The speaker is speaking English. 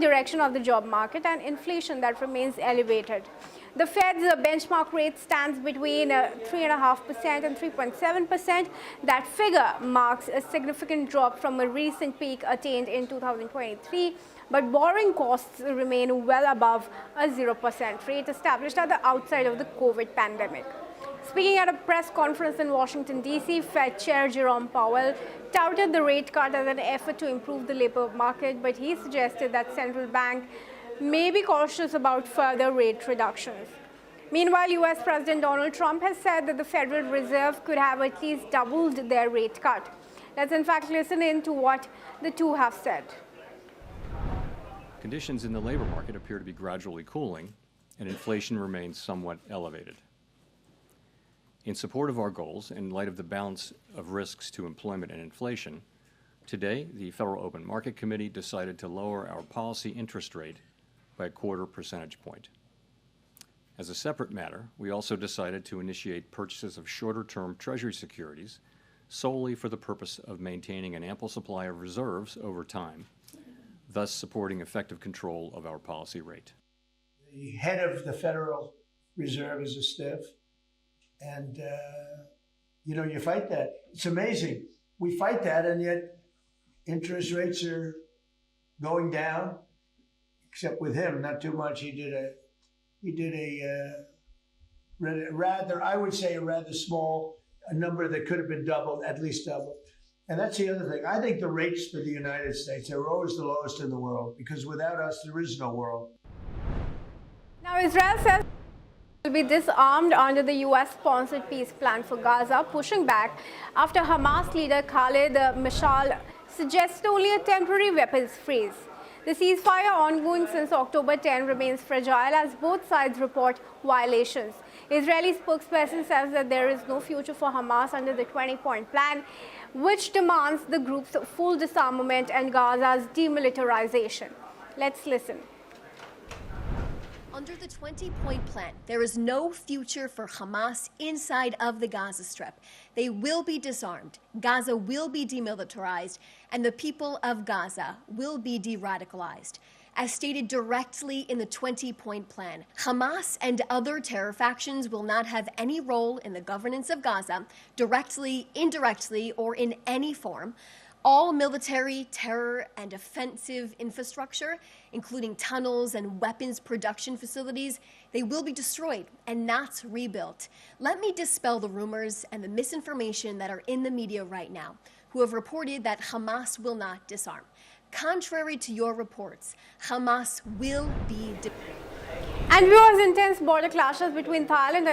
direction of the job market and inflation that remains elevated. The Fed's benchmark rate stands between 3.5% and 3.7%. That figure marks a significant drop from a recent peak attained in 2023, but borrowing costs remain well above a 0% rate established at the outset of the COVID pandemic. Speaking at a press conference in Washington, D.C., Fed Chair Jerome Powell touted the rate cut as an effort to improve the labor market, but he suggested that central bank may be cautious about further rate reductions. Meanwhile, U.S. President Donald Trump has said that the Federal Reserve could have at least doubled their rate cut. Let's in fact listen in to what the two have said. Conditions in the labor market appear to be gradually cooling, and inflation remains somewhat elevated. In support of our goals, in light of the balance of risks to employment and inflation, today the Federal Open Market Committee decided to lower our policy interest rate by a 1/4 percentage point. As a separate matter, we also decided to initiate purchases of shorter-term Treasury securities solely for the purpose of maintaining an ample supply of reserves over time, thus supporting effective control of our policy rate. The head of the Federal Reserve is a stiff. And, you fight that. It's amazing. We fight that, and yet interest rates are going down, except with him, not too much. He did a rather, I would say, a rather small number that could have been doubled, at least doubled. And that's the other thing. I think the rates for the United States are always the lowest in the world, because without us, there is no world. Now, Israel says will be disarmed under the US-sponsored peace plan for Gaza, pushing back after Hamas leader Khaled Meshaal suggested only a temporary weapons freeze. The ceasefire, ongoing since October 10, remains fragile as both sides report violations. Israeli spokesperson says that there is no future for Hamas under the 20-point plan, which demands the group's full disarmament and Gaza's demilitarization. Let's listen. Under the 20-point plan, there is no future for Hamas inside of the Gaza Strip. They will be disarmed, Gaza will be demilitarized, and the people of Gaza will be de-radicalized. As stated directly in the 20-point plan, Hamas and other terror factions will not have any role in the governance of Gaza, directly, indirectly, or in any form. All military, terror, and offensive infrastructure, including tunnels and weapons production facilities, they will be destroyed and not rebuilt. Let me dispel the rumors and the misinformation that are in the media right now, who have reported that Hamas will not disarm. Contrary to your reports, Hamas will be. And viewers, intense border clashes between Thailand and